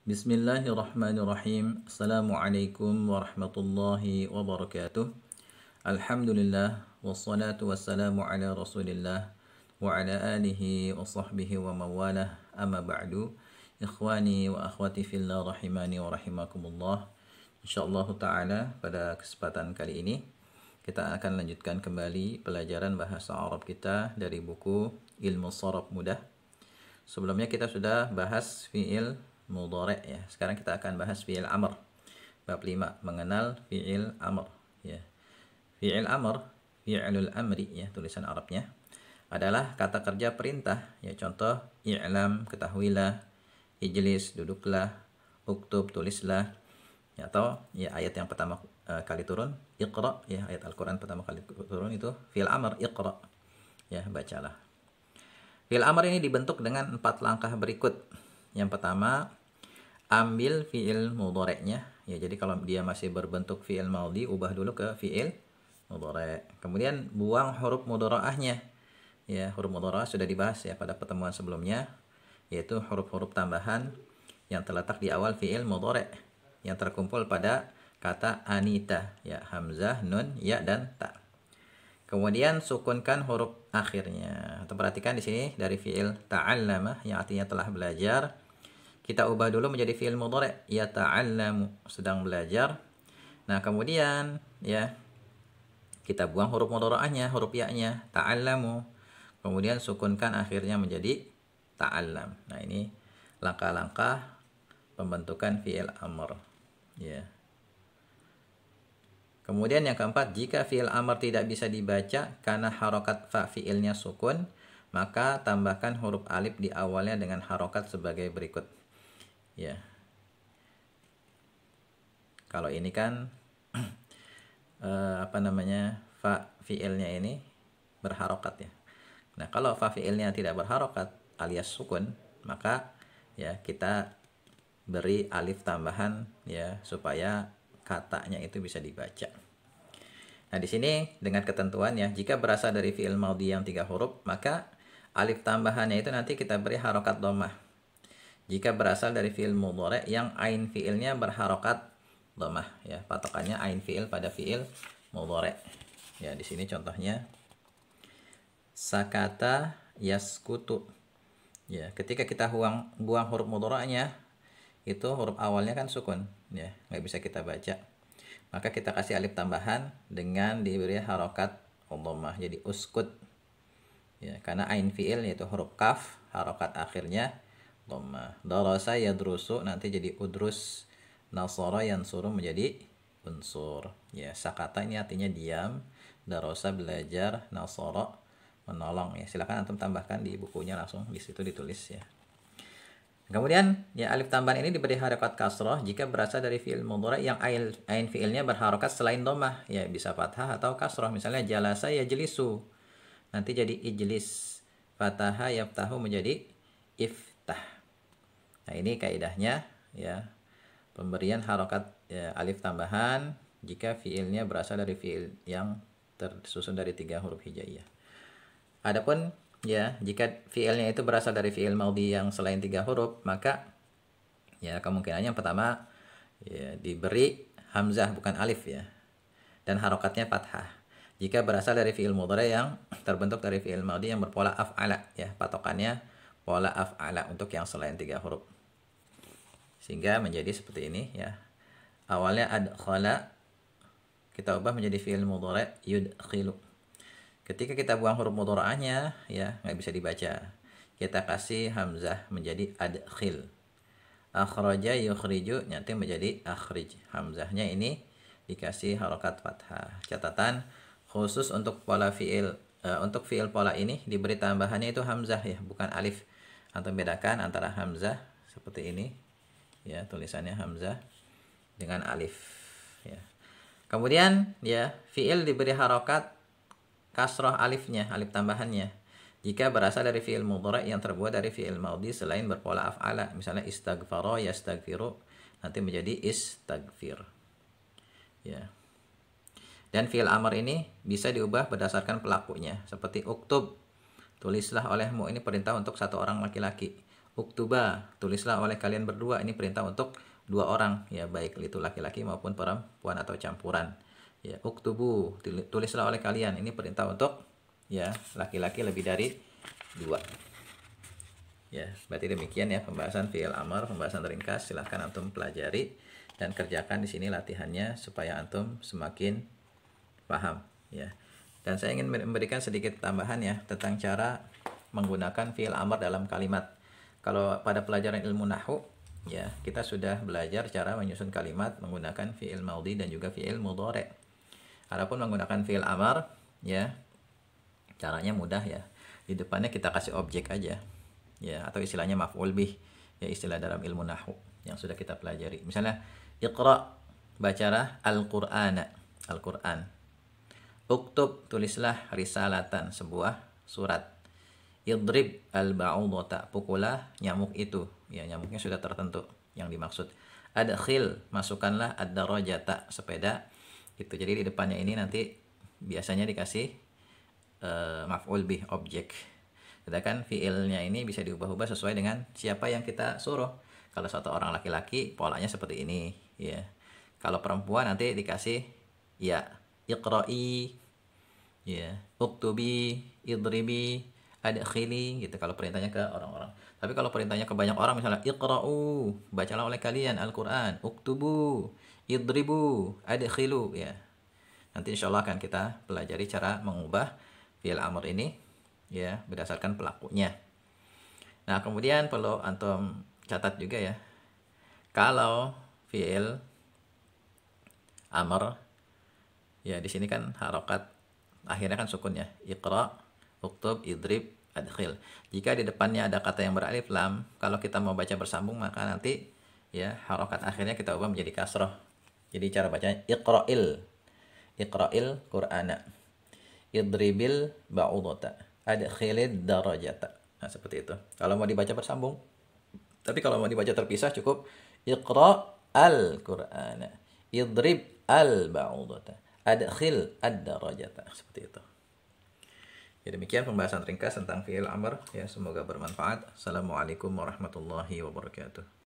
Bismillahirrahmanirrahim. Assalamualaikum warahmatullahi wabarakatuh. Alhamdulillah wassalatu wassalamu ala Rasulillah wa ala alihi wa sahbihi wa mawalah. Amma ba'du. Ikhwani wa akhwati fillah rahimani wa rahimakumullah. Insyaallah taala pada kesempatan kali ini kita akan lanjutkan kembali pelajaran bahasa Arab kita dari buku Ilmu Sharaf Mudah. Sebelumnya kita sudah bahas fi'il mudhari' ya. Sekarang kita akan bahas fi'il amr. Bab 5, mengenal fi'il amr ya. Fi'il amr, fi'ilul amri ya tulisan Arabnya, adalah kata kerja perintah ya. Contoh i'lam, ketahuilah, ijlis, duduklah, uktub, tulislah ya. Atau ya ayat yang pertama kali turun, iqra ya, ayat Al-Qur'an pertama kali turun itu fi'il amr, iqra ya, bacalah. Fi'il amr ini dibentuk dengan 4 langkah berikut. Yang pertama, ambil fi'il mudhari'nya ya. Jadi kalau dia masih berbentuk fi'il madhi, ubah dulu ke fi'il mudhari'. Kemudian buang huruf mudhara'ahnya ya. Huruf mudhara'ah sudah dibahas ya pada pertemuan sebelumnya, yaitu huruf-huruf tambahan yang terletak di awal fi'il mudhari' yang terkumpul pada kata anita ya, hamzah, nun, ya, dan ta. Kemudian sukunkan huruf akhirnya. Atau perhatikan di sini dari fi'il ta'allama yang artinya telah belajar, kita ubah dulu menjadi fi'il mudhari', ya ta'allamu, sedang belajar. Nah, kemudian ya kita buang huruf mudhara'ahnya, huruf ya-nya, ta'allamu. Kemudian sukunkan akhirnya menjadi ta'allam. Nah, ini langkah-langkah pembentukan fi'il amr ya. Kemudian yang keempat, jika fi'il amr tidak bisa dibaca karena harokat fa fi'ilnya sukun, maka tambahkan huruf alif di awalnya dengan harokat sebagai berikut. Ya. Kalau ini kan fa fi'ilnya ini berharokat ya. Nah, kalau fa fi'ilnya tidak berharokat alias sukun, maka ya kita beri alif tambahan ya supaya katanya itu bisa dibaca. Nah, di sini dengan ketentuan ya, jika berasal dari fi'il madhi yang 3 huruf, maka alif tambahannya itu nanti kita beri harokat dhammah. Jika berasal dari fi'il mudhari' yang ain fi'ilnya berharokat dhammah ya, patokannya ain fi'il pada fi'il mudhari'. Ya, di sini contohnya sakata yaskutu. Ya, ketika kita buang huruf mudhari'nya, itu huruf awalnya kan sukun ya, nggak bisa kita baca. Maka kita kasih alif tambahan dengan diberi harokat dhammah, jadi uskut ya, karena ain fi'il yaitu huruf kaf, harokat akhirnya dhammah. Darasa yadrusu nanti jadi udrus, nasara yansuru menjadi unsur ya. Sakata ini artinya diam, darasa belajar, nasara menolong ya. Silakan antum tambahkan di bukunya, langsung di situ ditulis ya. Kemudian ya alif tambahan ini diberi harokat kasroh jika berasal dari fi'il mudhari' yang ain fi'ilnya berharokat selain dhammah ya, bisa fathah atau kasroh. Misalnya jalasa yajlisu nanti jadi ijlis, fataha yaftahu menjadi iftah. Nah, ini kaidahnya ya, pemberian harokat ya, alif tambahan jika fi'ilnya berasal dari fi'il yang tersusun dari 3 huruf hijaiyah. Adapun ya, jika fi'ilnya itu berasal dari fi'il madhi yang selain 3 huruf, maka ya kemungkinannya yang pertama ya, diberi hamzah bukan alif ya, dan harokatnya fathah. Jika berasal dari fi'il mudhari' yang terbentuk dari fi'il madhi yang berpola af'ala ya, patokannya pola af'ala untuk yang selain 3 huruf. Sehingga menjadi seperti ini ya. Awalnya adkhala, kita ubah menjadi fi'il mudhari' yudkhilu. Ketika kita buang huruf mudhara'ahnya ya, nggak bisa dibaca, kita kasih hamzah menjadi adkhil. Akhraja yukhriju nanti menjadi akhrij. Hamzahnya ini dikasih harokat fathah. Catatan khusus untuk pola fi'il, untuk fi'il pola ini diberi tambahannya itu hamzah ya, bukan alif. Antum bedakan antara hamzah seperti ini ya, tulisannya hamzah dengan alif ya. Kemudian ya, fi'il diberi harokat kasroh alifnya, alif tambahannya jika berasal dari fi'il mudhari' yang terbuat dari fi'il madhi selain berpola af'ala. Misalnya istaghfara yastaghfiru nanti menjadi istaghfir ya. Dan fi'il amr ini bisa diubah berdasarkan pelakunya, seperti uktub, tulislah olehmu, ini perintah untuk 1 orang laki-laki. Uktuba, tulislah oleh kalian berdua. Ini perintah untuk dua orang, ya, baik itu laki-laki maupun perempuan atau campuran. Ya, uktubu, tulislah oleh kalian. Ini perintah untuk, ya, laki-laki lebih dari dua. Ya, berarti demikian ya pembahasan fi'il amr, pembahasan ringkas. Silahkan antum pelajari dan kerjakan di sini latihannya supaya antum semakin paham, ya. Dan saya ingin memberikan sedikit tambahan ya tentang cara menggunakan fi'il amr dalam kalimat. Kalau pada pelajaran ilmu nahwu, ya, kita sudah belajar cara menyusun kalimat menggunakan fi'il maudhi dan juga fi'il mudhari'. Adapun menggunakan fi'il amr, ya, caranya mudah ya. Di depannya kita kasih objek aja, ya, atau istilahnya maf'ul bih, ya, istilah dalam ilmu nahwu yang sudah kita pelajari. Misalnya iqra, bacalah al-Qur'ana, Al-Qur'an. Uktub, tulislah risalatan, sebuah surat. Idrib al-ba'udata, pukulah nyamuk itu, ya, nyamuknya sudah tertentu yang dimaksud. Adkhil, masukkanlah ad-darajata, sepeda itu. Jadi di depannya ini nanti biasanya dikasih maf'ul bih, objek. Sedangkan fiilnya ini bisa diubah-ubah sesuai dengan siapa yang kita suruh. Kalau satu orang laki-laki, polanya seperti ini, ya. Kalau perempuan nanti dikasih ya, iqra'i, ya, uktubi, idribi, adkhili, gitu kalau perintahnya ke orang-orang. Tapi kalau perintahnya ke banyak orang, misalnya iqra'u, bacalah oleh kalian Al-Qur'an, uktubu, idribu, adkhilu, ya. Nanti insyaallah akan kita pelajari cara mengubah fi'il amr ini, ya, berdasarkan pelakunya. Nah, kemudian perlu antum catat juga ya. Kalau fi'il amr, ya, di sini kan harokat akhirnya kan sukun ya. Iqra, uktub, idrib, adkhil. Jika di depannya ada kata yang beralif lam, kalau kita mau baca bersambung maka nanti, ya, harokat akhirnya kita ubah menjadi kasroh. Jadi cara bacanya iqra'il, iqra'il Qur'ana, idribil ba'udata, adkhilid darajata. Nah, seperti itu. Kalau mau dibaca bersambung. Tapi kalau mau dibaca terpisah cukup iqra' al-Qur'ana, idrib al-ba'udata, adkhil ad-darajata. Seperti itu. Ya, demikian pembahasan ringkas tentang fi'il amr, ya, semoga bermanfaat. Assalamualaikum warahmatullahi wabarakatuh.